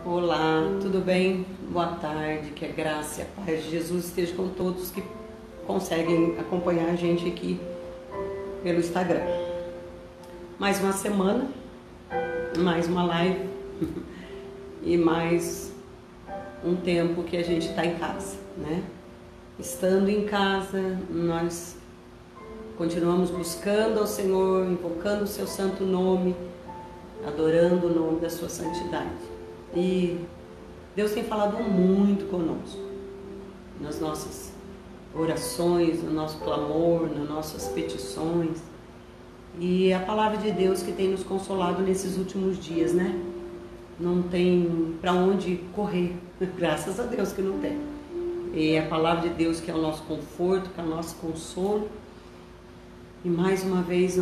Olá, tudo bem? Boa tarde, que a graça e a paz de Jesus esteja com todos que conseguem acompanhar a gente aqui pelo Instagram. Mais uma semana, mais uma live e mais um tempo que a gente está em casa, né? Estando em casa, nós continuamos buscando ao Senhor, invocando o seu santo nome, adorando o nome da sua santidade. E Deus tem falado muito conosco, nas nossas orações, no nosso clamor, nas nossas petições. E a palavra de Deus que tem nos consolado nesses últimos dias, né? Não tem para onde correr, graças a Deus que não tem. E a palavra de Deus que é o nosso conforto, que é o nosso consolo. E mais uma vez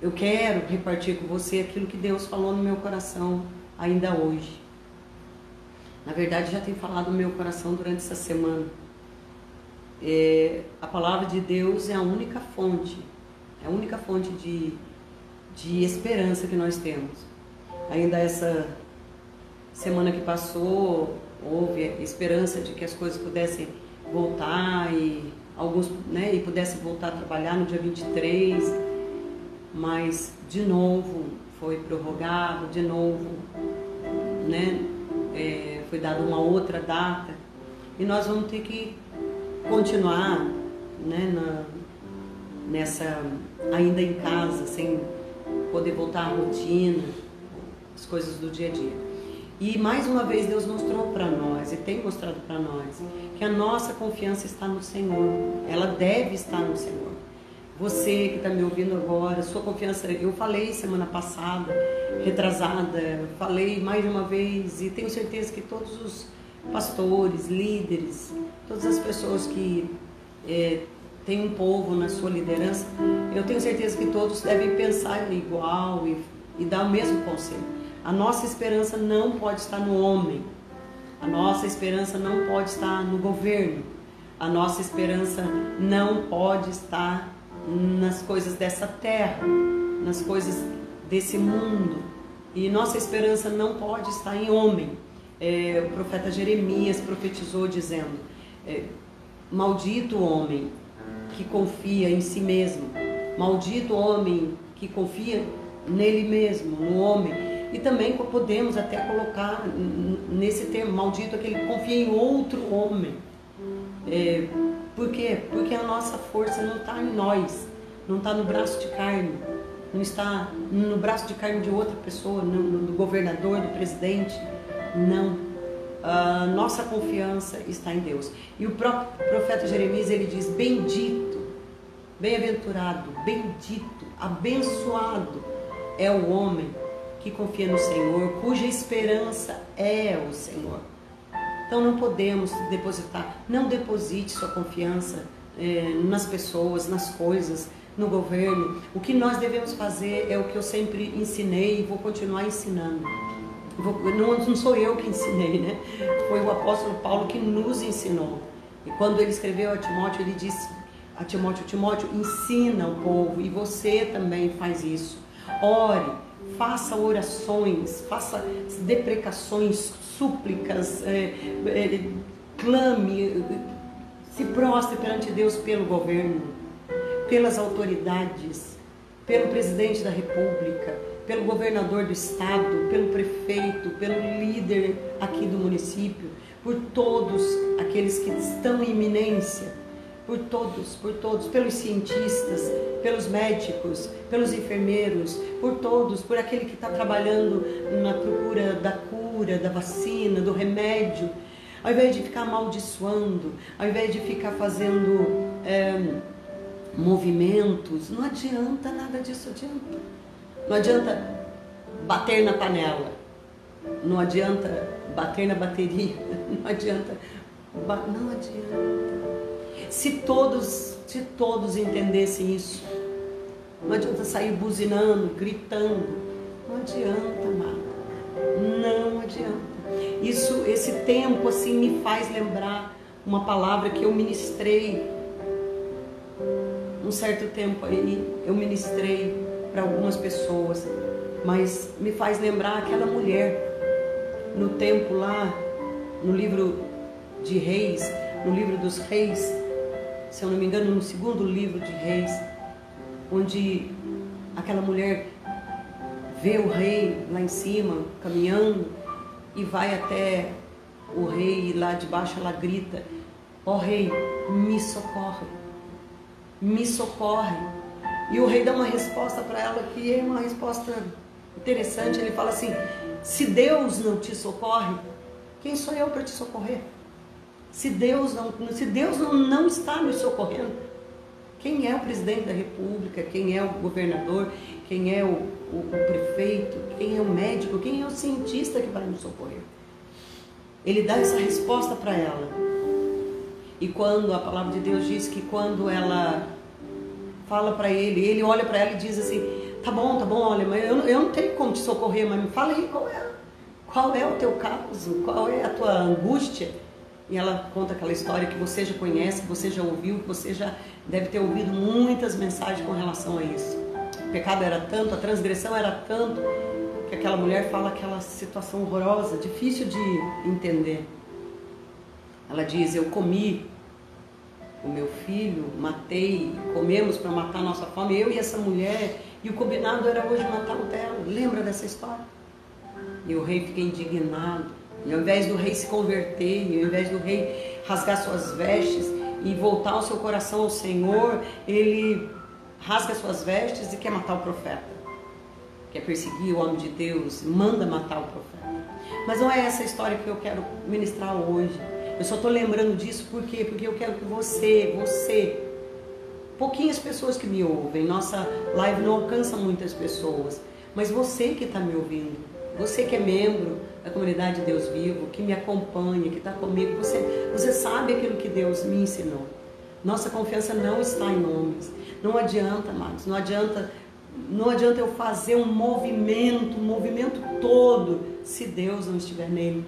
eu quero repartir com você aquilo que Deus falou no meu coração ainda hoje. Na verdade, já tem falado no meu coração durante essa semana. A palavra de Deus é a única fonte de esperança que nós temos. Ainda essa semana que passou, houve a esperança de que as coisas pudessem voltar e alguns, né, e pudessem voltar a trabalhar no dia 23, mas de novo foi prorrogado, de novo, né, foi dada uma outra data e nós vamos ter que continuar, né, nessa ainda em casa, sem poder voltar à rotina, as coisas do dia a dia. E mais uma vez Deus mostrou para nós, e tem mostrado para nós, que a nossa confiança está no Senhor. Ela deve estar no Senhor. Você que está me ouvindo agora, sua confiança, eu falei semana passada, retrasada, falei mais de uma vez, e tenho certeza que todos os pastores, líderes, todas as pessoas que têm um povo na sua liderança, eu tenho certeza que todos devem pensar igual e dar o mesmo conselho. A nossa esperança não pode estar no homem, a nossa esperança não pode estar no governo, a nossa esperança não pode estar nas coisas dessa terra, nas coisas desse mundo, e nossa esperança não pode estar em homem. O profeta Jeremias profetizou dizendo: maldito o homem que confia em si mesmo, maldito o homem que confia nele mesmo, no homem. E também podemos até colocar nesse termo, maldito aquele que confia em outro homem. Por quê? Porque a nossa força não está em nós, não está no braço de carne, não está no braço de carne de outra pessoa, do governador, do presidente, não. A nossa confiança está em Deus. E o próprio profeta Jeremias, ele diz: bendito, bem-aventurado, bendito, abençoado é o homem que confia no Senhor, cuja esperança é o Senhor. Então não podemos depositar, não deposite sua confiança nas pessoas, nas coisas, no governo. O que nós devemos fazer é o que eu sempre ensinei e vou continuar ensinando. Não sou eu que ensinei, né? Foi o apóstolo Paulo que nos ensinou. E quando ele escreveu a Timóteo, ele disse a Timóteo, ensina o povo, e você também faz isso. Ore, faça orações, faça deprecações, súplicas, clame, se prostre perante Deus pelo governo, pelas autoridades, pelo presidente da república, pelo governador do estado, pelo prefeito, pelo líder aqui do município, por todos aqueles que estão em iminência, por todos, pelos cientistas, pelos médicos, pelos enfermeiros, por todos, por aquele que está trabalhando na procura da cura, da vacina, do remédio. Ao invés de ficar amaldiçoando, ao invés de ficar fazendo movimentos, não adianta, nada disso adianta. Não adianta bater na panela, não adianta bater na bateria, não adianta. Se todos entendessem isso, não adianta sair buzinando, gritando, não adianta, amado, não adianta. Esse tempo assim me faz lembrar uma palavra que eu ministrei um certo tempo aí, eu ministrei para algumas pessoas, mas me faz lembrar aquela mulher no tempo lá, no livro de Reis, no livro dos Reis, se eu não me engano, no segundo livro de Reis, onde aquela mulher vê o rei lá em cima, caminhando, e vai até o rei, e lá de baixo ela grita: ó rei, me socorre, me socorre. E o rei dá uma resposta para ela que é uma resposta interessante. Ele fala assim: se Deus não te socorre, quem sou eu para te socorrer? Se Deus não está nos socorrendo, quem é o presidente da república, quem é o governador, quem é o prefeito, quem é o médico, quem é o cientista que vai nos socorrer? Ele dá essa resposta para ela. E quando a palavra de Deus diz que quando ela fala para ele, ele olha para ela e diz assim: tá bom, olha, mas eu não tenho como te socorrer, mas me fala aí qual é o teu caso, qual é a tua angústia. E ela conta aquela história que você já conhece, que você já ouviu, que você já deve ter ouvido muitas mensagens com relação a isso. O pecado era tanto, a transgressão era tanto, que aquela mulher fala aquela situação horrorosa, difícil de entender. Ela diz: eu comi o meu filho, matei, comemos para matar a nossa fome, eu e essa mulher, e o combinado era hoje matar o dela. Lembra dessa história? E o rei fica indignado. E ao invés do rei se converter, e ao invés do rei rasgar suas vestes e voltar o seu coração ao Senhor, ele rasga suas vestes e quer matar o profeta. Quer perseguir o homem de Deus, manda matar o profeta. Mas não é essa história que eu quero ministrar hoje. Eu só estou lembrando disso por quê? Porque eu quero que você, pouquinhas pessoas que me ouvem, nossa live não alcança muitas pessoas, mas você que está me ouvindo, você que é membro da comunidade Deus Vivo, que me acompanha, que está comigo, você sabe aquilo que Deus me ensinou. Nossa confiança não está em homens. Não adianta, amados, não adianta eu fazer um movimento todo, se Deus não estiver nele.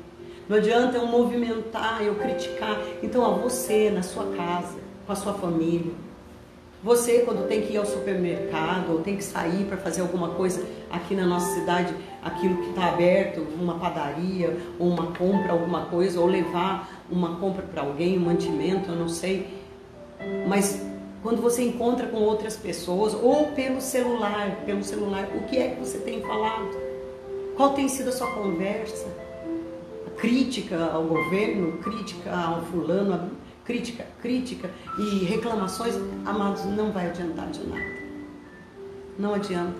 Não adianta eu movimentar, eu criticar. Então, a você, na sua casa, com a sua família, você quando tem que ir ao supermercado ou tem que sair para fazer alguma coisa aqui na nossa cidade, aquilo que está aberto, uma padaria ou uma compra, alguma coisa, ou levar uma compra para alguém, um mantimento, eu não sei. Mas quando você encontra com outras pessoas ou pelo celular, o que é que você tem falado? Qual tem sido a sua conversa? A crítica ao governo, crítica ao fulano, crítica e reclamações, amados, não vai adiantar de nada. Não adianta.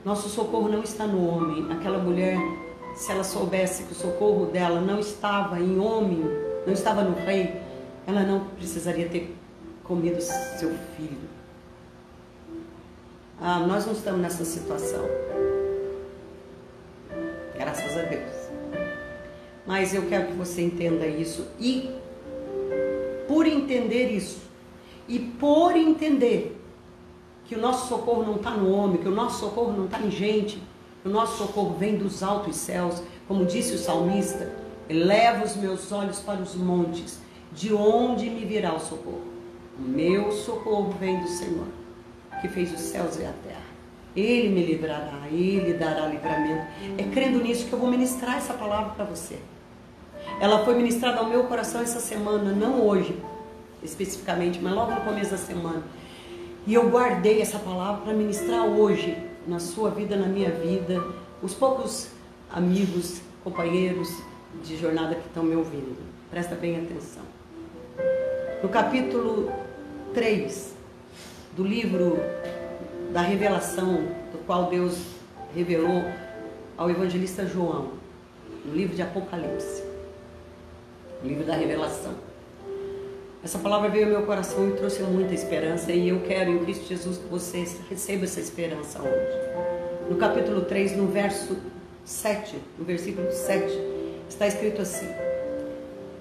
Nosso socorro não está no homem. Aquela mulher, se ela soubesse que o socorro dela não estava em homem, não estava no rei, ela não precisaria ter comido seu filho. Nós não estamos nessa situação. Graças a Deus. Mas eu quero que você entenda isso e por entender isso e por entender que o nosso socorro não está no homem, que o nosso socorro não está em gente, que o nosso socorro vem dos altos céus, como disse o salmista: eleva os meus olhos para os montes, de onde me virá o socorro? O meu socorro vem do Senhor, que fez os céus e a terra. Ele me livrará, Ele dará livramento. É crendo nisso que eu vou ministrar essa palavra para você. Ela foi ministrada ao meu coração essa semana, não hoje especificamente, mas logo no começo da semana. E eu guardei essa palavra para ministrar hoje, na sua vida, na minha vida, os poucos amigos, companheiros de jornada que estão me ouvindo. Presta bem atenção. No capítulo 3 do livro da revelação, do qual Deus revelou ao evangelista João, no livro de Apocalipse, o livro da revelação. Essa palavra veio ao meu coração e trouxe muita esperança, e eu quero em Cristo Jesus que você receba essa esperança hoje. No capítulo 3, no verso 7, no versículo 7, está escrito assim: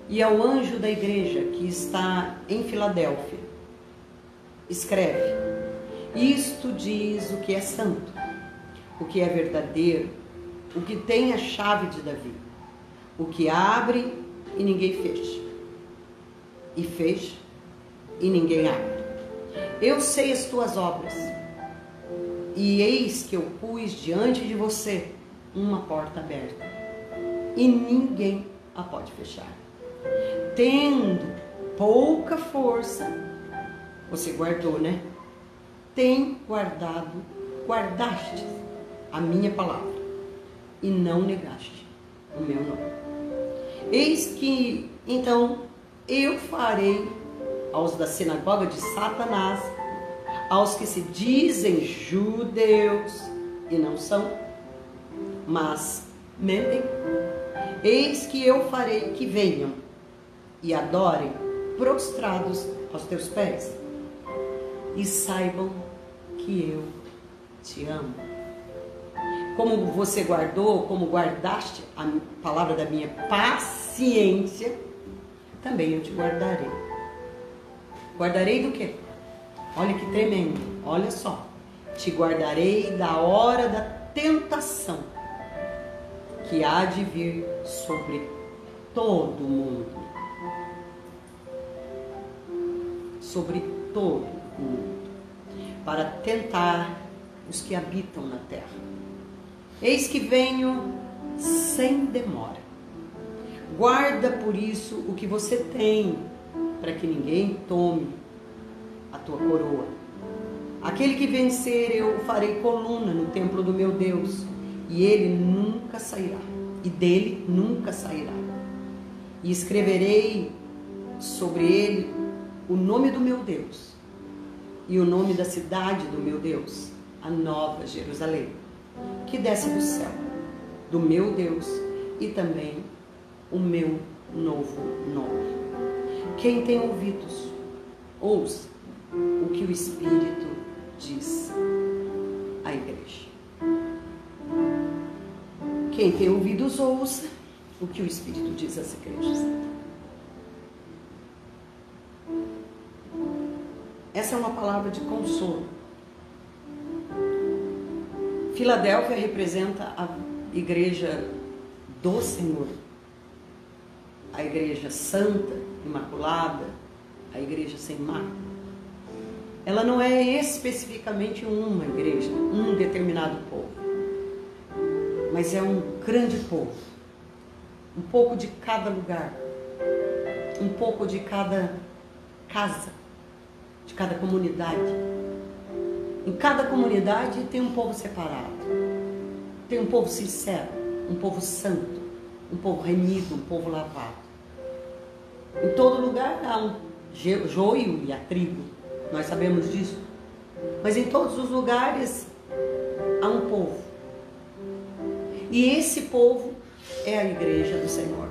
e ao anjo da igreja que está em Filadélfia, escreve: isto diz o que é santo, o que é verdadeiro, o que tem a chave de Davi, o que abre e ninguém fecha, e fecha e ninguém abre. Eu sei as tuas obras, e eis que eu pus diante de você uma porta aberta, e ninguém a pode fechar. Tendo pouca força, você guardou, né? Tem guardado, guardaste a minha palavra e não negaste o meu nome. Eis que, então, eu farei aos da sinagoga de Satanás, aos que se dizem judeus e não são, mas mentem, eis que eu farei que venham e adorem prostrados aos teus pés e saibam que eu te amo. Como você guardou, como guardaste a palavra da minha paciência, também eu te guardarei. Guardarei do quê? Olha que tremendo, olha só. Te guardarei da hora da tentação que há de vir sobre todo mundo. Sobre todo mundo. Para tentar os que habitam na terra. Eis que venho sem demora. Guarda por isso o que você tem, para que ninguém tome a tua coroa. Aquele que vencer, eu farei coluna no templo do meu Deus, e ele nunca sairá, e dele nunca sairá. E escreverei sobre ele o nome do meu Deus, e o nome da cidade do meu Deus, a nova Jerusalém, que desce do céu, do meu Deus, e também o meu novo nome. Quem tem ouvidos, ouça o que o Espírito diz à igreja. Quem tem ouvidos, ouça o que o Espírito diz às igrejas. Essa é uma palavra de consolo. Filadélfia representa a igreja do Senhor, a igreja santa, imaculada, a igreja sem mácula. Ela não é especificamente uma igreja, um determinado povo, mas é um grande povo, um pouco de cada lugar, um pouco de cada casa, de cada comunidade. Em cada comunidade tem um povo separado, tem um povo sincero, um povo santo, um povo remido, um povo lavado. Em todo lugar há um joio e a trigo, nós sabemos disso. Mas em todos os lugares há um povo. E esse povo é a igreja do Senhor.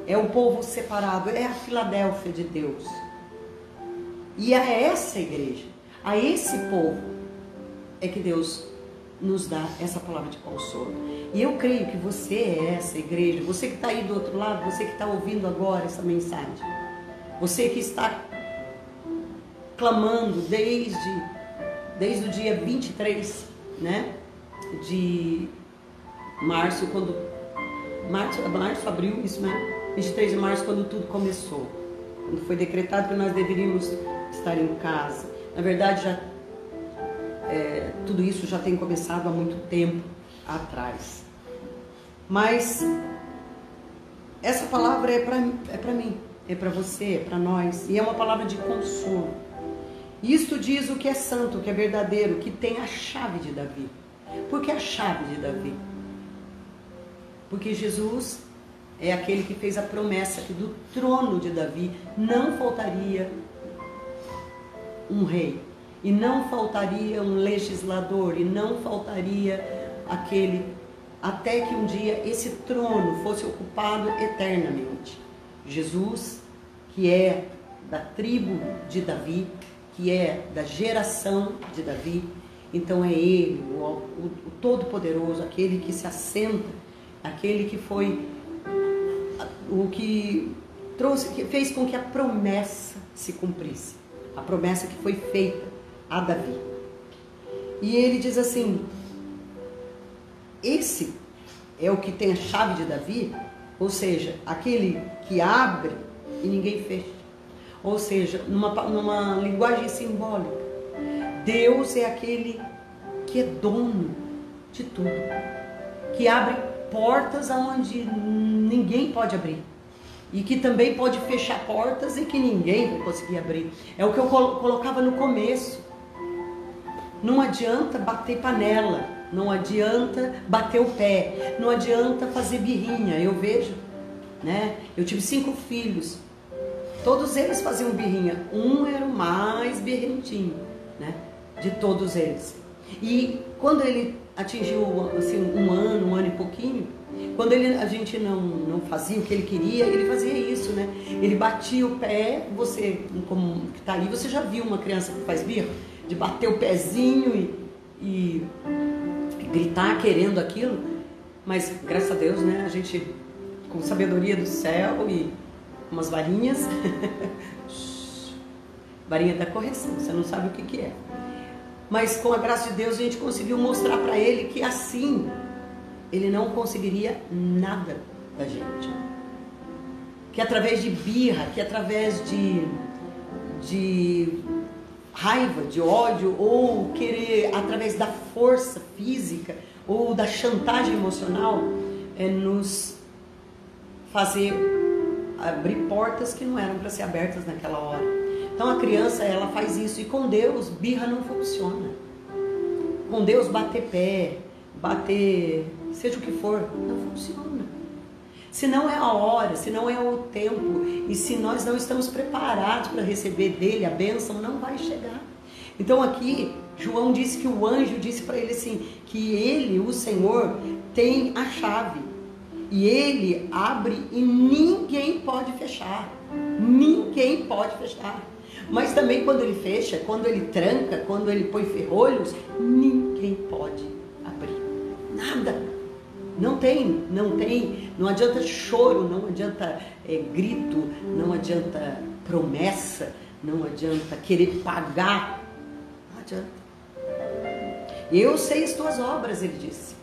É o povo separado, é a Filadélfia de Deus. E a essa igreja, a esse povo, é que Deus nos dá essa palavra de consolo. E eu creio que você é essa igreja, você que está aí do outro lado, você que está ouvindo agora essa mensagem, você que está clamando desde o dia 23, né, de março, abril, isso, né? 23 de março, quando tudo começou, quando foi decretado que nós deveríamos estar em casa. Na verdade, tudo isso já tem começado há muito tempo atrás. Mas essa palavra é para mim, é para você, é para nós, e é uma palavra de consolo. Isto diz o que é santo, o que é verdadeiro, que tem a chave de Davi. Por que a chave de Davi? Porque Jesus é aquele que fez a promessa que do trono de Davi não faltaria um rei, e não faltaria um legislador, e não faltaria aquele, até que um dia esse trono fosse ocupado eternamente. Jesus, que é da tribo de Davi, que é da geração de Davi, então é ele, o Todo-Poderoso, aquele que se assenta, aquele que foi o que trouxe, que fez com que a promessa se cumprisse, a promessa que foi feita a Davi. E ele diz assim: esse é o que tem a chave de Davi, ou seja, aquele que abre e ninguém fecha. Ou seja, numa linguagem simbólica, Deus é aquele que é dono de tudo, que abre portas aonde ninguém pode abrir. E que também pode fechar portas e que ninguém vai conseguir abrir. É o que eu colocava no começo. Não adianta bater panela, não adianta bater o pé, não adianta fazer birrinha. Eu vejo, né? Eu tive 5 filhos, todos eles faziam birrinha. Um era o mais berrentinho, né? De todos eles. E quando ele atingiu assim, um ano e pouquinho, quando a gente não fazia o que ele queria, ele fazia isso, né? Ele batia o pé. Você, como que tá ali, você já viu uma criança que faz birra? De bater o pezinho e gritar querendo aquilo. Mas graças a Deus, né? A gente, com sabedoria do céu e umas varinhas, varinha da correção, você não sabe o que é. Mas com a graça de Deus a gente conseguiu mostrar para ele que assim ele não conseguiria nada da gente. Que através de birra, que através de raiva, de ódio, ou querer através da força física ou da chantagem emocional, nos fazer abrir portas que não eram para ser abertas naquela hora. Então a criança, ela faz isso, e com Deus birra não funciona. Com Deus bater pé, bater seja o que for, não funciona. Se não é a hora, se não é o tempo, e se nós não estamos preparados para receber dele a bênção, não vai chegar. Então aqui João disse que o anjo disse para ele assim, que ele, o Senhor, tem a chave e ele abre e ninguém pode fechar. Ninguém pode fechar. Mas também quando ele fecha, quando ele tranca, quando ele põe ferrolhos, ninguém pode abrir. Nada. Não tem, não adianta choro, não adianta grito, não adianta promessa, não adianta querer pagar, não adianta. Eu sei as tuas obras, ele disse.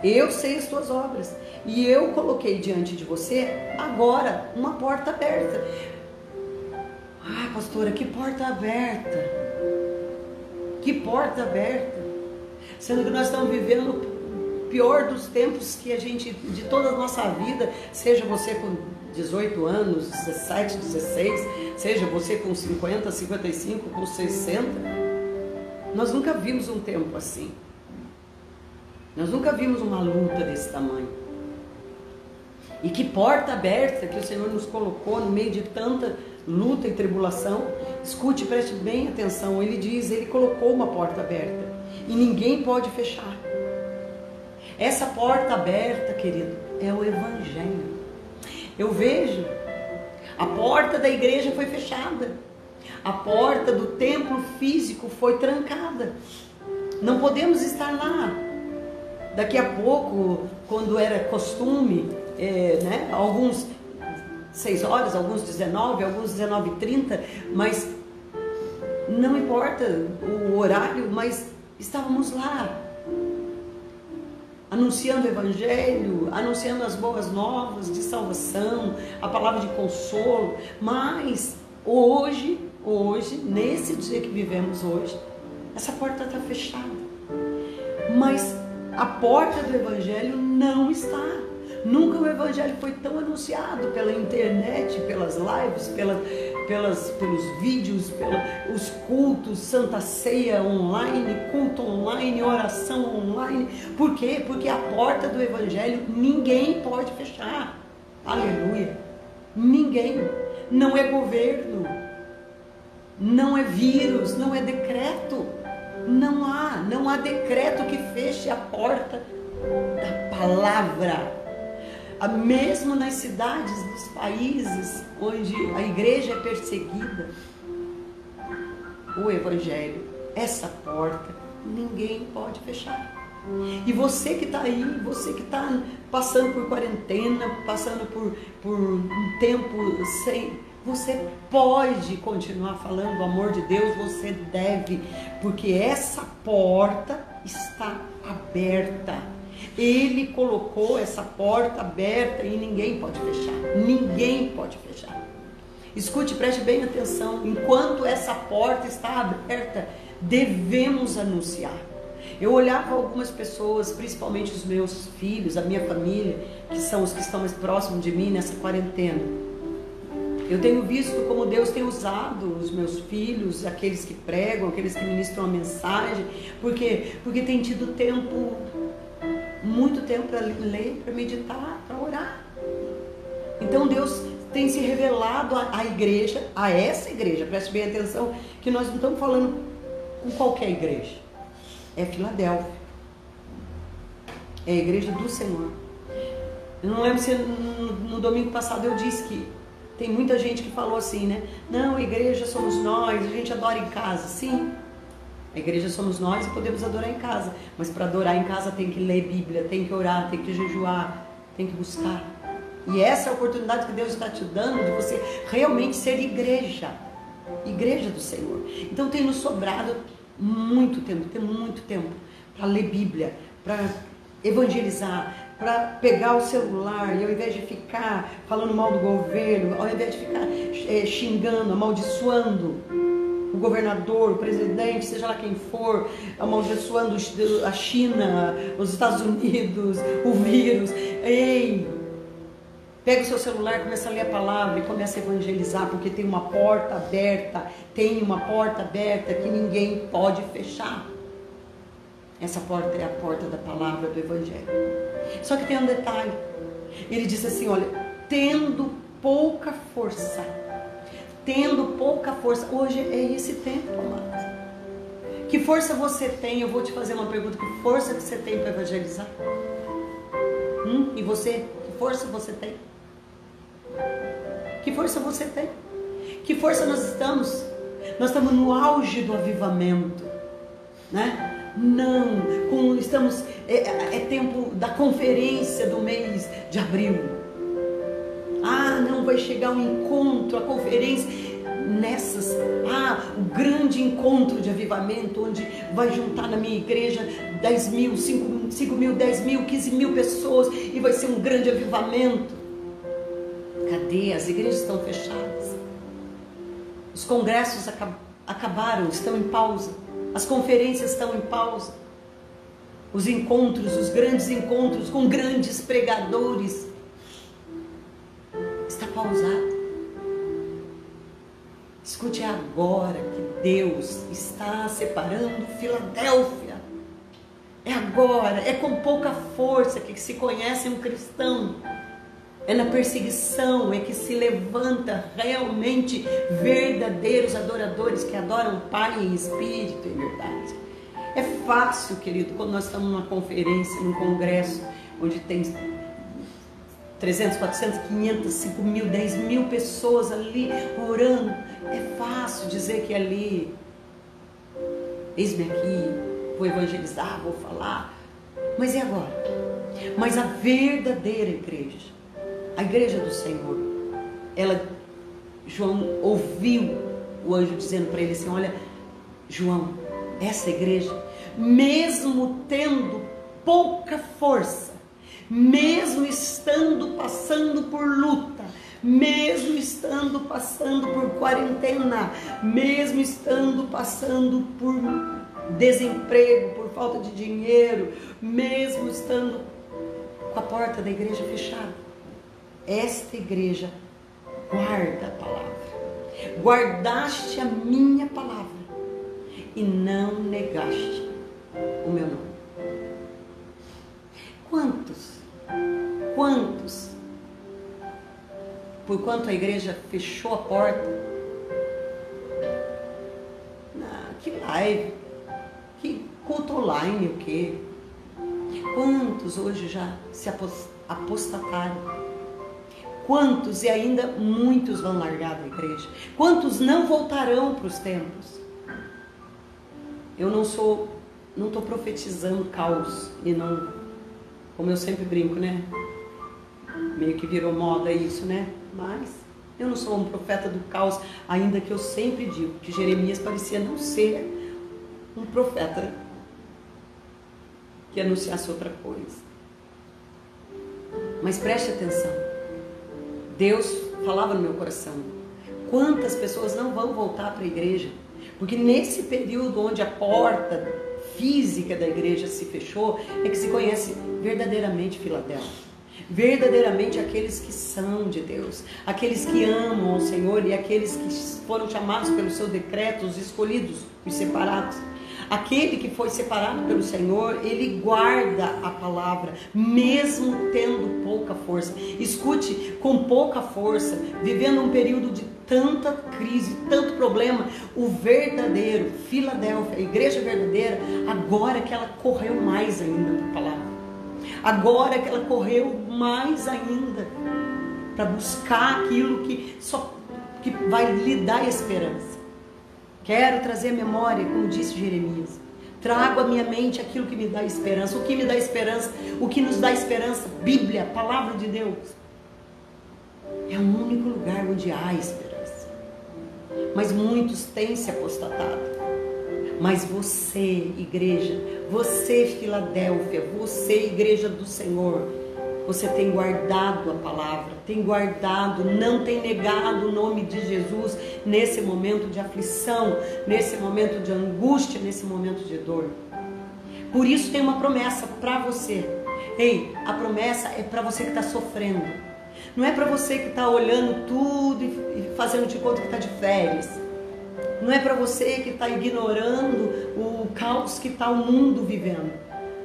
Eu sei as tuas obras. E eu coloquei diante de você agora uma porta aberta. Ah, pastora, que porta aberta? Que porta aberta? Sendo que nós estamos vivendo o pior dos tempos que a gente, de toda a nossa vida, seja você com 18 anos, 17, 16, seja você com 50, 55, com 60, nós nunca vimos um tempo assim. Nós nunca vimos uma luta desse tamanho. E que porta aberta que o Senhor nos colocou no meio de tanta luta e tribulação. Escute, preste bem atenção. Ele diz, ele colocou uma porta aberta e ninguém pode fechar. Essa porta aberta, querido, é o Evangelho. Eu vejo, a porta da igreja foi fechada. A porta do templo físico foi trancada. Não podemos estar lá. Daqui a pouco, quando era costume, né, alguns 6 horas, alguns 19, alguns 19h30, mas não importa o horário, mas estávamos lá, anunciando o Evangelho, anunciando as boas novas de salvação, a palavra de consolo. Mas hoje, nesse dia que vivemos hoje, essa porta está fechada. Mas a porta do Evangelho não está. Nunca o Evangelho foi tão anunciado pela internet, pelas lives, pelos vídeos, pelos cultos, Santa Ceia online, culto online, oração online. Por quê? Porque a porta do Evangelho ninguém pode fechar. Aleluia! Ninguém. Não é governo, não é vírus, não é decreto. Não há decreto que feche a porta da palavra. Mesmo nas cidades, nos países onde a igreja é perseguida, o Evangelho, essa porta, ninguém pode fechar. E você que está aí, você que está passando por quarentena, passando por um tempo sem... Você pode continuar falando do amor de Deus, você deve, porque essa porta está aberta. Ele colocou essa porta aberta e ninguém pode fechar. Ninguém pode fechar. Escute, preste bem atenção. Enquanto essa porta está aberta, devemos anunciar. Eu olhava algumas pessoas, principalmente os meus filhos, a minha família, que são os que estão mais próximos de mim nessa quarentena. Eu tenho visto como Deus tem usado os meus filhos, aqueles que pregam, aqueles que ministram a mensagem, porque tem tido tempo, muito tempo para ler, para meditar, para orar. Então Deus tem se revelado à igreja, a essa igreja, preste bem atenção, que nós não estamos falando com qualquer igreja, é Filadélfia, é a igreja do Senhor. Eu não lembro se no domingo passado eu disse que tem muita gente que falou assim, né? Não, a igreja somos nós, a gente adora em casa. Sim, a igreja somos nós e podemos adorar em casa. Mas para adorar em casa tem que ler Bíblia, tem que orar, tem que jejuar, tem que buscar. E essa é a oportunidade que Deus está te dando de você realmente ser igreja. Igreja do Senhor. Então tem nos sobrado muito tempo para ler Bíblia, para evangelizar, para pegar o celular e ao invés de ficar falando mal do governo, ao invés de ficar xingando, amaldiçoando o governador, o presidente, seja lá quem for, amaldiçoando a China, os Estados Unidos, o vírus. Ei, pega o seu celular, começa a ler a palavra e começa a evangelizar, porque tem uma porta aberta que ninguém pode fechar. Essa porta é a porta da palavra do Evangelho. Só que tem um detalhe. Ele disse assim, olha, tendo pouca força. Hoje é esse tempo, amados. Que força você tem? Eu vou te fazer uma pergunta. Que força que você tem para evangelizar? E você? Que força você tem? Que força você tem? Que força nós estamos? Nós estamos no auge do avivamento, né? Não, estamos, é tempo da conferência do mês de abril. Não, vai chegar um encontro, a conferência, o grande encontro de avivamento, onde vai juntar na minha igreja 10 mil, 5 mil, 10 mil, 15 mil pessoas, e vai ser um grande avivamento. Cadê? As igrejas estão fechadas. Os congressos acabaram, estão em pausa. As conferências estão em pausa. Os encontros, os grandes encontros com grandes pregadores, está pausado. Escute agora que Deus está separando Filadélfia. É agora, é com pouca força que se conhece um cristão. É na perseguição, é que se levanta realmente verdadeiros adoradores que adoram o Pai em espírito e verdade. É fácil, querido, quando nós estamos numa conferência, num congresso, onde tem 300, 400, 500, 5 mil, 10 mil pessoas ali orando. É fácil dizer que ali, eis-me aqui, vou evangelizar, vou falar. Mas e agora? Mas a verdadeira igreja, a igreja do Senhor, João ouviu o anjo dizendo para ele assim, olha, João, essa igreja, mesmo tendo pouca força, mesmo estando passando por luta, mesmo estando passando por quarentena, mesmo estando passando por desemprego, por falta de dinheiro, mesmo estando com a porta da igreja fechada, esta igreja guarda a palavra. Guardaste a minha palavra e não negaste o meu nome. Quantos, por quanto a igreja fechou a porta, que live, que culto online, o quê? Quantos hoje já se apostataram? Quantos, e ainda muitos vão largar da igreja? Quantos não voltarão para os templos? Eu não estou profetizando caos, e não, como eu sempre brinco, né? Meio que virou moda isso, né? Mas eu não sou um profeta do caos, ainda que eu sempre digo que Jeremias parecia não ser um profeta que anunciasse outra coisa. Mas preste atenção. Deus falava no meu coração, quantas pessoas não vão voltar para a igreja? Porque nesse período onde a porta física da igreja se fechou, é que se conhece verdadeiramente Filadélfia. Verdadeiramente aqueles que são de Deus, aqueles que amam ao Senhor e aqueles que foram chamados pelo seu decreto, os escolhidos, os separados. Aquele que foi separado pelo Senhor, ele guarda a palavra, mesmo tendo pouca força. Escute, com pouca força, vivendo um período de tanta crise, tanto problema, o verdadeiro, Filadélfia, a igreja verdadeira, agora que ela correu mais ainda para a palavra. Agora que ela correu mais ainda para buscar aquilo que vai lhe dar esperança. Quero trazer memória, como disse Jeremias. Trago à minha mente aquilo que me dá esperança. O que me dá esperança? O que nos dá esperança? Bíblia, palavra de Deus. É o único lugar onde há esperança. Mas muitos têm se apostatado. Mas você, igreja, você, Filadélfia, você, igreja do Senhor, você tem guardado a palavra, tem guardado, não tem negado o nome de Jesus nesse momento de aflição, nesse momento de angústia, nesse momento de dor. Por isso tem uma promessa para você. Ei, a promessa é para você que está sofrendo. Não é para você que está olhando tudo e fazendo de conta que está de férias. Não é para você que está ignorando o caos que está o mundo vivendo.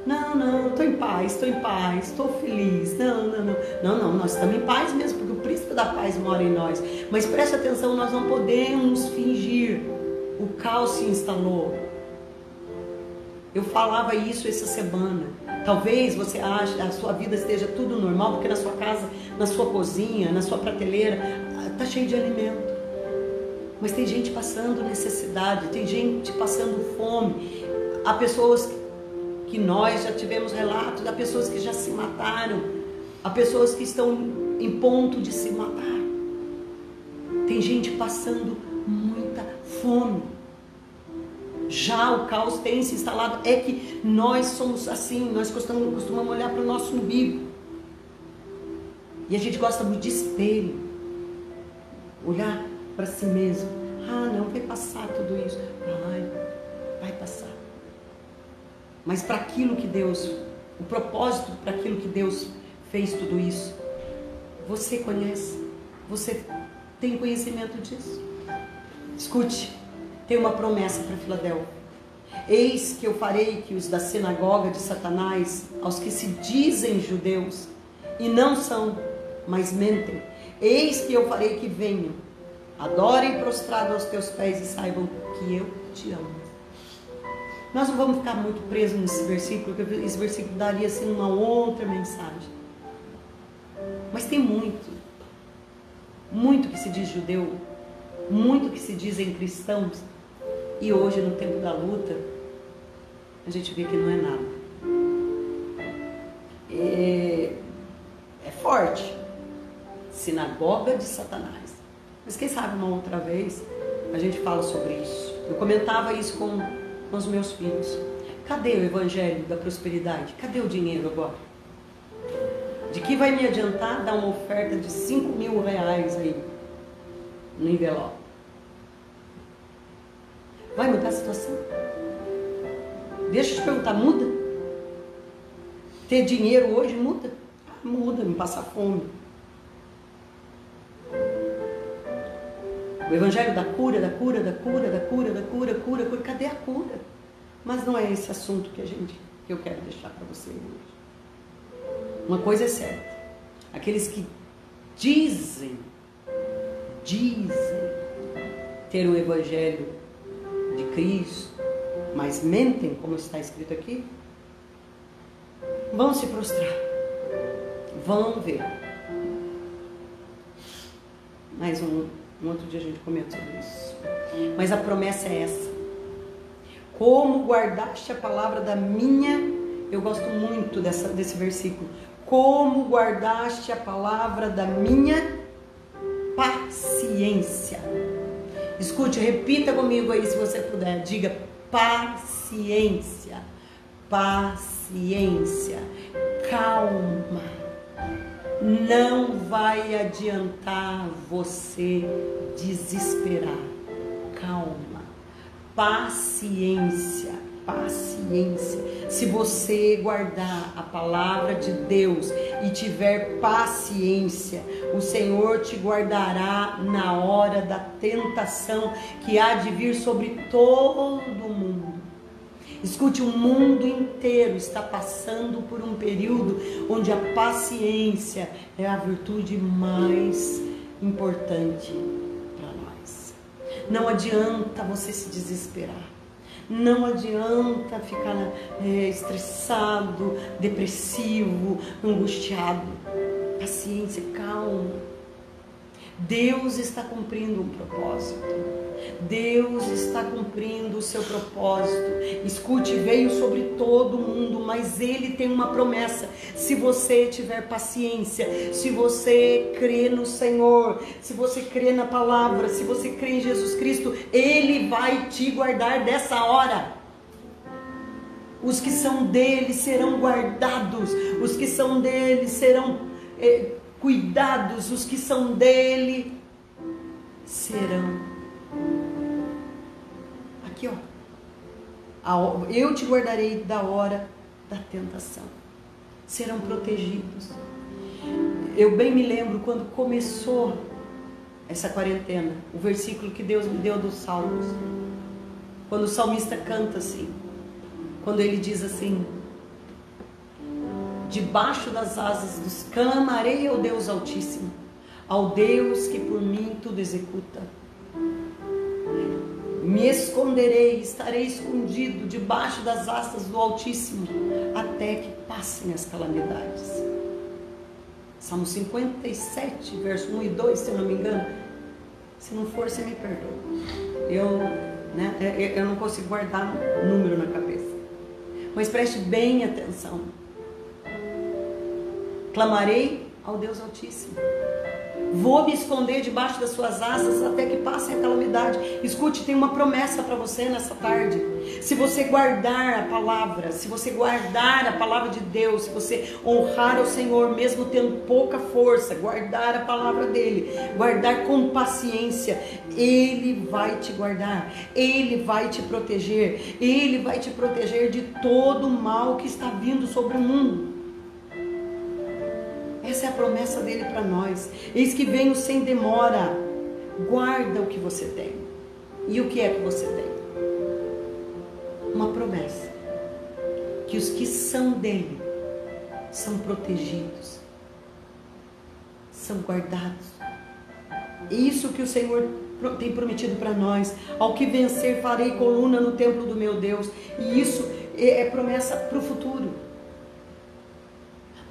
Não, estou em paz, estou feliz. Não, nós estamos em paz mesmo, porque o príncipe da paz mora em nós. Mas preste atenção, nós não podemos fingir. O caos se instalou. Eu falava isso essa semana. Talvez você ache a sua vida esteja tudo normal, porque na sua casa, na sua cozinha, na sua prateleira, está cheio de alimento. Mas tem gente passando necessidade, tem gente passando fome. Há pessoas que nós já tivemos relatos, há pessoas que já se mataram, há pessoas que estão em ponto de se matar. Tem gente passando muita fome. Já o caos tem se instalado. É que nós somos assim, nós costumamos olhar para o nosso umbigo. E a gente gosta muito de espelho. Olhar para si mesmo. Não, vai passar tudo isso. Vai passar. Mas para aquilo que Deus, o propósito para aquilo que Deus fez tudo isso, você conhece, você tem conhecimento disso. Escute, tem uma promessa para Filadélfia. Eis que eu farei que os da sinagoga de Satanás, aos que se dizem judeus e não são, mas mentem, eis que eu farei que venham, adorem prostrado aos teus pés e saibam que eu te amo. Nós não vamos ficar muito presos nesse versículo, porque esse versículo daria assim uma outra mensagem. Mas tem muito que se diz judeu, muito que se dizem cristãos, e hoje no tempo da luta, a gente vê que não é nada. É forte. Sinagoga de Satanás. Mas quem sabe uma outra vez a gente fala sobre isso. Eu comentava isso com os meus filhos. Cadê o evangelho da prosperidade? Cadê o dinheiro agora? De que vai me adiantar dar uma oferta de 5.000 reais aí no envelope? Vai mudar a situação? Deixa eu te perguntar, muda? Ter dinheiro hoje muda? Muda, não passa fome. O evangelho da cura, cadê a cura? Mas não é esse assunto que eu quero deixar para você hoje. Uma coisa é certa, aqueles que dizem ter o evangelho de Cristo, mas mentem, como está escrito aqui, vão se prostrar, vão ver. Mais um outro dia a gente comenta sobre isso. Mas a promessa é essa. Como guardaste a palavra da minha... Eu gosto muito desse versículo. Como guardaste a palavra da minha paciência. Escute, repita comigo aí se você puder. Diga paciência. Paciência. Calma. Não vai adiantar você desesperar. Calma. Paciência. paciência. Se você guardar a palavra de Deus e tiver paciência, o Senhor te guardará na hora da tentação que há de vir sobre todo o mundo. Escute, o mundo inteiro está passando por um período onde a paciência é a virtude mais importante para nós. Não adianta você se desesperar. Não adianta ficar estressado, depressivo, angustiado. Paciência, calma. Deus está cumprindo um propósito. Deus está cumprindo o seu propósito. Escute, veio sobre todo mundo, mas Ele tem uma promessa. Se você tiver paciência, se você crê no Senhor, se você crê na palavra, se você crê em Jesus Cristo, Ele vai te guardar dessa hora. Os que são dele serão guardados, os que são dele serão cuidados, os que são dele serão. Aqui, ó. Eu te guardarei da hora da tentação. Serão protegidos. Eu bem me lembro quando começou essa quarentena, o versículo que Deus me deu dos Salmos. Quando o salmista canta assim, quando ele diz assim: debaixo das asas dos clamarei ao Deus Altíssimo, ao Deus que por mim tudo executa. Me esconderei, estarei escondido debaixo das asas do Altíssimo, até que passem as calamidades. Salmo 57, verso 1 e 2, se eu não me engano. Se não for, você me perdoa. Eu não consigo guardar número na cabeça. Mas preste bem atenção. Clamarei ao Deus Altíssimo. Vou me esconder debaixo das suas asas até que passem a calamidade. Escute, tem uma promessa para você nessa tarde. Se você guardar a palavra, se você guardar a palavra de Deus, se você honrar o Senhor, mesmo tendo pouca força, guardar a palavra dele, guardar com paciência, Ele vai te guardar, Ele vai te proteger, Ele vai te proteger de todo o mal que está vindo sobre o mundo. Essa é a promessa dele para nós. Eis que venho sem demora. Guarda o que você tem. E o que é que você tem? Uma promessa. Que os que são dele são protegidos, são guardados. Isso que o Senhor tem prometido para nós. Ao que vencer, farei coluna no templo do meu Deus. E isso é promessa para o futuro.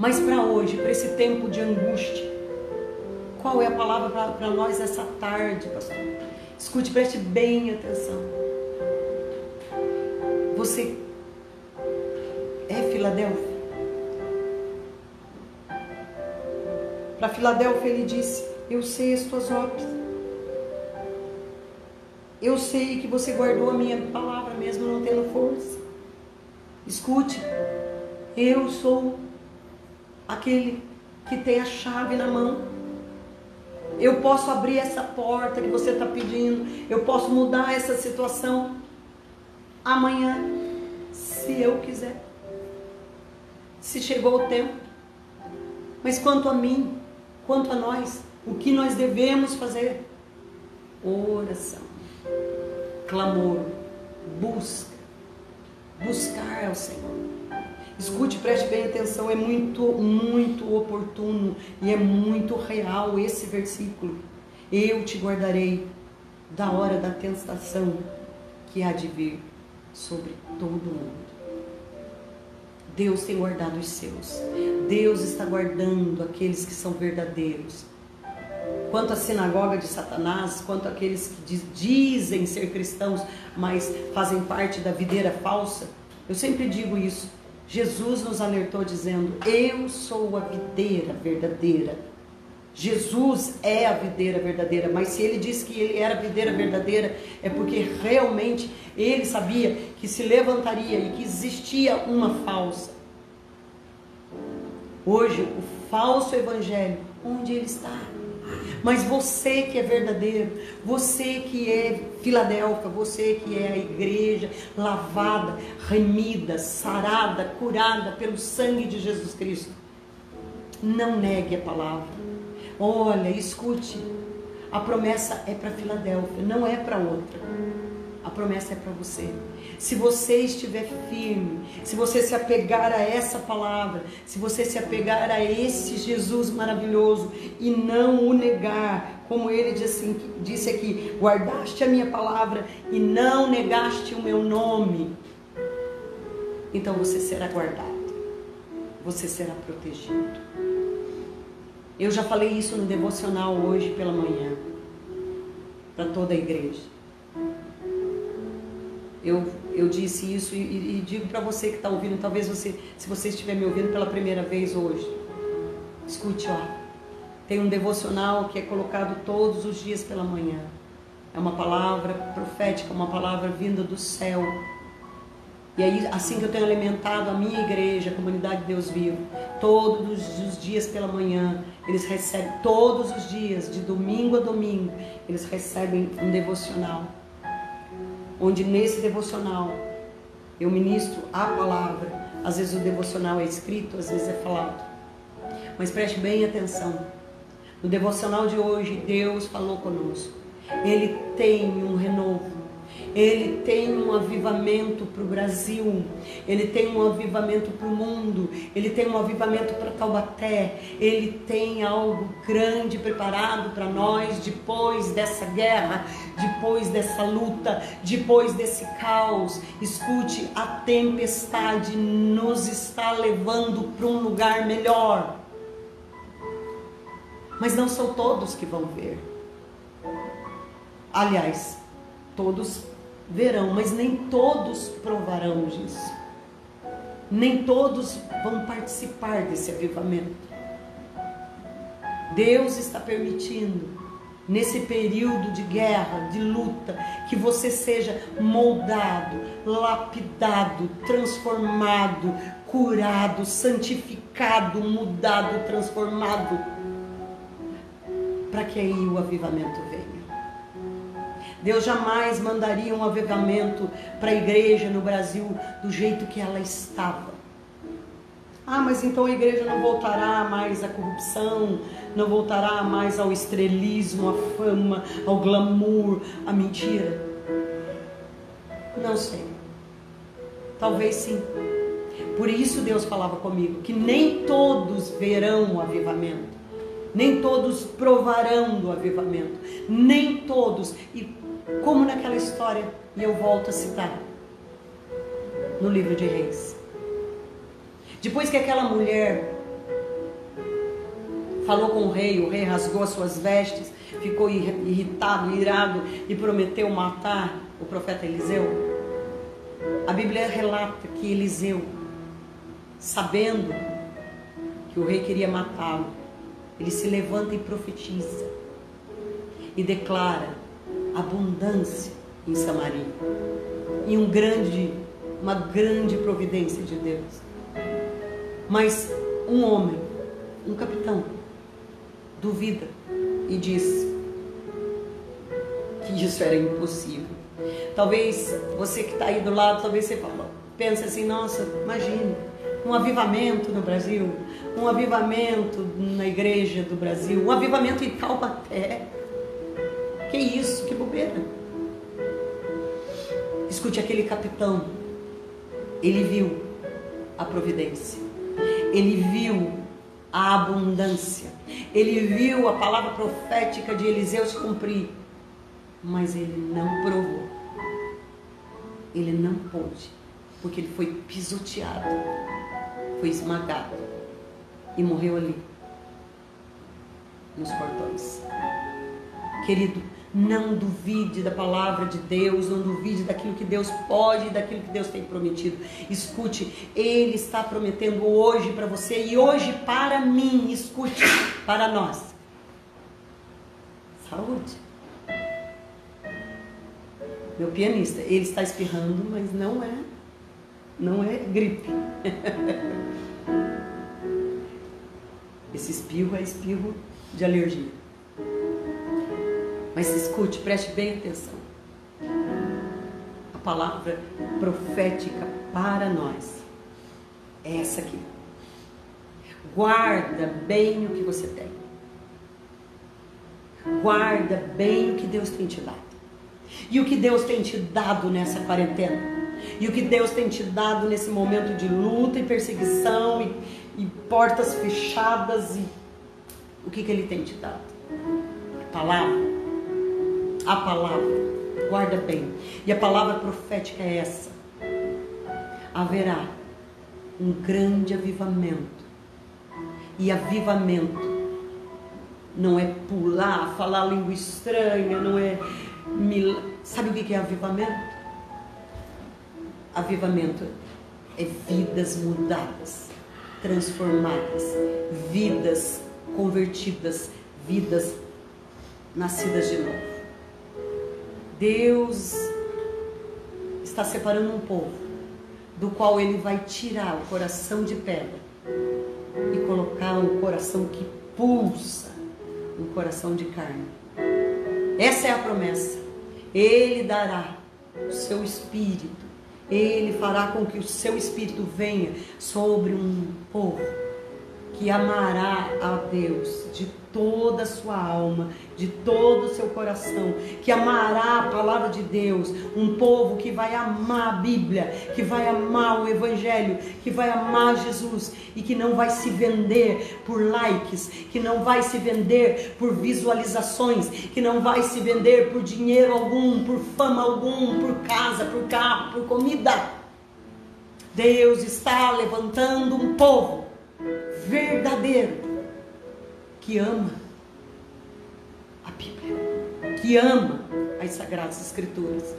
Mas para hoje, para esse tempo de angústia, qual é a palavra para nós essa tarde, pastor? Escute, preste bem atenção. Você é Filadélfia? Para Filadélfia ele disse: eu sei as tuas obras. Eu sei que você guardou a minha palavra mesmo não tendo força. Escute, eu sou aquele que tem a chave na mão. Eu posso abrir essa porta que você está pedindo. Eu posso mudar essa situação amanhã, se eu quiser. Se chegou o tempo. Mas quanto a mim, quanto a nós, o que nós devemos fazer? Oração, clamor, buscar ao Senhor. Escute, preste bem atenção, é muito oportuno e é muito real esse versículo. Eu te guardarei da hora da tentação que há de vir sobre todo mundo. Deus tem guardado os seus. Deus está guardando aqueles que são verdadeiros. Quanto à sinagoga de Satanás, quanto àqueles que dizem ser cristãos, mas fazem parte da videira falsa, eu sempre digo isso. Jesus nos alertou dizendo: eu sou a videira verdadeira. Jesus é a videira verdadeira, mas se ele disse que ele era a videira verdadeira, é porque realmente ele sabia que se levantaria e que existia uma falsa. Hoje, o falso evangelho, onde ele está? Mas você que é verdadeiro, você que é Filadélfia, você que é a igreja lavada, remida, sarada, curada pelo sangue de Jesus Cristo, não negue a palavra. Olha, escute, a promessa é para Filadélfia, não é para outra. A promessa é para você. Se você estiver firme, se você se apegar a essa palavra, se você se apegar a esse Jesus maravilhoso e não o negar, como ele disse aqui, guardaste a minha palavra e não negaste o meu nome, então você será guardado, você será protegido. Eu já falei isso no devocional hoje pela manhã, para toda a igreja. Eu disse isso e digo para você que está ouvindo, talvez você, se você estiver me ouvindo pela primeira vez hoje, escute, ó, tem um devocional que é colocado todos os dias pela manhã. É uma palavra profética, uma palavra vinda do céu. E aí, assim que eu tenho alimentado a minha igreja, a comunidade de Deus Vivo, todos os dias pela manhã, eles recebem, todos os dias, de domingo a domingo, eles recebem um devocional. Onde nesse devocional eu ministro a palavra. Às vezes o devocional é escrito, às vezes é falado. Mas preste bem atenção. No devocional de hoje, Deus falou conosco. Ele tem um renovo. Ele tem um avivamento para o Brasil. Ele tem um avivamento para o mundo. Ele tem um avivamento para Taubaté. Ele tem algo grande preparado para nós depois dessa guerra, depois dessa luta, depois desse caos. Escute, a tempestade nos está levando para um lugar melhor. Mas não são todos que vão ver. Aliás, todos verão, mas nem todos provarão disso. Nem todos vão participar desse avivamento. Deus está permitindo, nesse período de guerra, de luta, que você seja moldado, lapidado, transformado, curado, santificado, mudado, transformado, para que aí o avivamento venha. Deus jamais mandaria um avivamento para a igreja no Brasil do jeito que ela estava. Ah, mas então a igreja não voltará mais à corrupção, não voltará mais ao estrelismo, à fama, ao glamour, à mentira? Não sei. Talvez sim. Por isso Deus falava comigo que nem todos verão o avivamento. Nem todos provarão do avivamento. Nem todos. E como naquela história, e eu volto a citar, no livro de Reis. Depois que aquela mulher falou com o rei rasgou as suas vestes, ficou irritado, irado e prometeu matar o profeta Eliseu. A Bíblia relata que Eliseu, sabendo que o rei queria matá-lo, ele se levanta e profetiza e declara abundância em Samaria e uma grande providência de Deus. Mas um homem, um capitão, duvida e diz que isso era impossível. Talvez você que está aí do lado, talvez você pense assim, nossa, imagine, um avivamento no Brasil, um avivamento na igreja do Brasil, um avivamento em Taubaté. Que isso, que bobeira. Escute, aquele capitão, ele viu a providência, ele viu a abundância, ele viu a palavra profética de Eliseu se cumprir, mas ele não provou, ele não pôde, porque ele foi pisoteado, foi esmagado e morreu ali, nos portões. Querido, não duvide da palavra de Deus, não duvide daquilo que Deus pode, daquilo que Deus tem prometido. Escute, Ele está prometendo hoje para você e hoje para mim, escute, para nós. Saúde. Meu pianista, ele está espirrando, mas não é gripe. Esse espirro é espirro de alergia. Mas escute, preste bem atenção. A palavra profética para nós é essa aqui. Guarda bem o que você tem. Guarda bem o que Deus tem te dado. E o que Deus tem te dado nessa quarentena. E o que Deus tem te dado nesse momento de luta e perseguição e portas fechadas. E o que Ele tem te dado? A palavra. A palavra. Guarda bem. E a palavra profética é essa. Haverá um grande avivamento. E avivamento não é pular, falar língua estranha, não é... Sabe o que é avivamento? Avivamento é vidas mudadas, transformadas, vidas convertidas, vidas nascidas de novo. Deus está separando um povo, do qual Ele vai tirar o coração de pedra e colocar um coração que pulsa, um coração de carne. Essa é a promessa. Ele dará o seu espírito. Ele fará com que o seu espírito venha sobre um povo que amará a Deus de toda a sua alma, de todo o seu coração, que amará a palavra de Deus, um povo que vai amar a Bíblia, que vai amar o Evangelho, que vai amar Jesus e que não vai se vender por likes, que não vai se vender por visualizações, que não vai se vender por dinheiro algum, por fama algum, por casa, por carro, por comida. Deus está levantando um povo verdadeiro que ama a Bíblia, que ama as Sagradas Escrituras,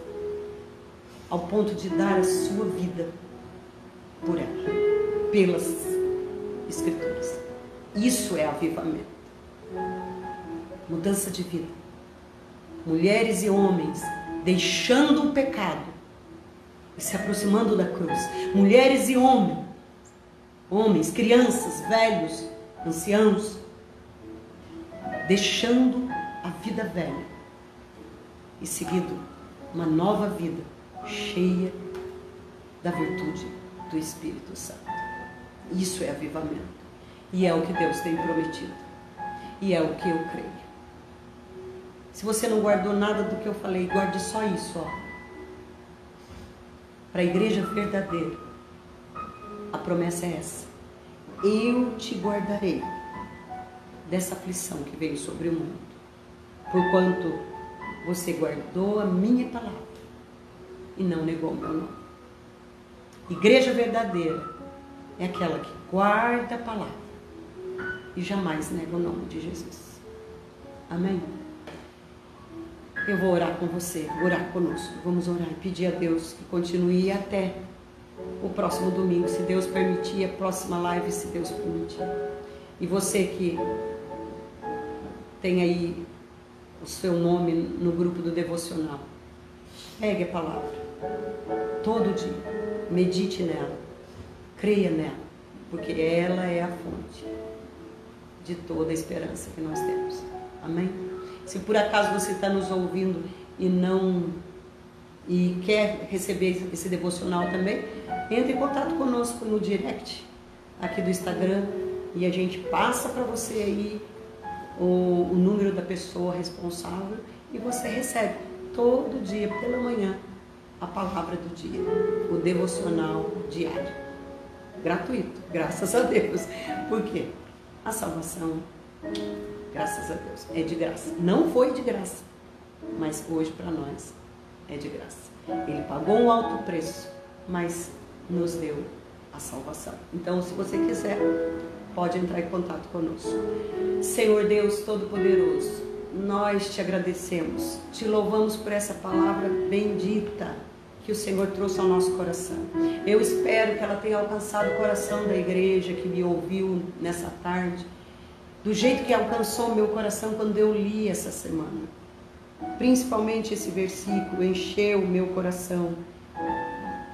ao ponto de dar a sua vida por ela, pelas Escrituras. Isso é avivamento. Mudança de vida. Mulheres e homens deixando o pecado e se aproximando da cruz. Mulheres e homens, crianças, velhos, anciãos, deixando a vida velha e seguindo uma nova vida cheia da virtude do Espírito Santo. Isso é avivamento. E é o que Deus tem prometido. E é o que eu creio. Se você não guardou nada do que eu falei, guarde só isso, ó. Para a igreja verdadeira, a promessa é essa: eu te guardarei dessa aflição que veio sobre o mundo, porquanto você guardou a minha palavra e não negou o meu nome. Igreja verdadeira é aquela que guarda a palavra e jamais nega o nome de Jesus. Amém? Eu vou orar com você, orar conosco. Vamos orar e pedir a Deus que continue até o próximo domingo, se Deus permitir, a próxima live, se Deus permitir. E você que tem aí o seu nome no grupo do devocional, pegue a palavra todo dia, medite nela, creia nela, porque ela é a fonte de toda a esperança que nós temos. Amém? Se por acaso você está nos ouvindo e quer receber esse devocional também, entre em contato conosco no direct aqui do Instagram e a gente passa para você aí o número da pessoa responsável e você recebe todo dia pela manhã a palavra do dia, o devocional diário, gratuito, graças a Deus. Por quê? A salvação, graças a Deus, é de graça. Não foi de graça, mas hoje para nós é de graça. Ele pagou um alto preço, mas nos deu a salvação. Então, se você quiser, pode entrar em contato conosco. Senhor Deus Todo-Poderoso, nós te agradecemos, te louvamos por essa palavra bendita que o Senhor trouxe ao nosso coração. Eu espero que ela tenha alcançado o coração da igreja que me ouviu nessa tarde, do jeito que alcançou meu coração quando eu li essa semana. Principalmente esse versículo encheu o meu coração.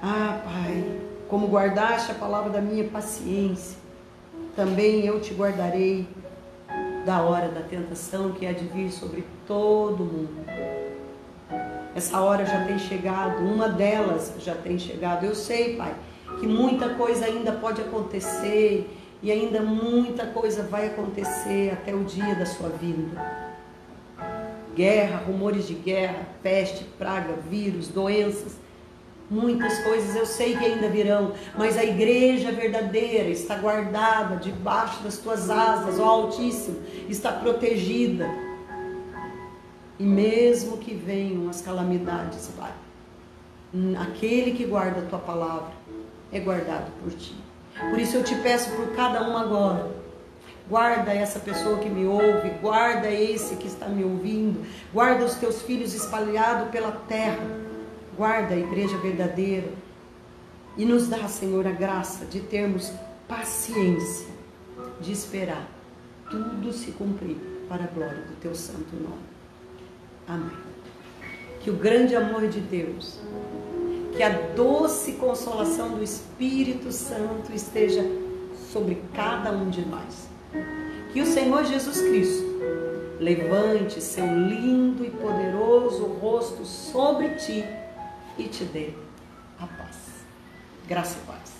Ah, Pai, como guardaste a palavra da minha paciência, também eu te guardarei da hora da tentação que há de vir sobre todo mundo. Essa hora já tem chegado, uma delas já tem chegado. Eu sei, Pai, que muita coisa ainda pode acontecer e ainda muita coisa vai acontecer até o dia da sua vinda. Guerra, rumores de guerra, peste, praga, vírus, doenças, muitas coisas eu sei que ainda virão, mas a igreja verdadeira está guardada debaixo das tuas asas, ó Altíssimo, está protegida. E mesmo que venham as calamidades, Pai, aquele que guarda a tua palavra é guardado por ti. Por isso eu te peço por cada um agora, guarda essa pessoa que me ouve, guarda esse que está me ouvindo, guarda os teus filhos espalhados pela terra, guarda a igreja verdadeira e nos dá, Senhor, a graça de termos paciência, de esperar tudo se cumprir para a glória do teu santo nome. Amém. Que o grande amor de Deus, que a doce consolação do Espírito Santo esteja sobre cada um de nós. Que o Senhor Jesus Cristo levante seu lindo e poderoso rosto sobre ti e te dê a paz. Graça e paz.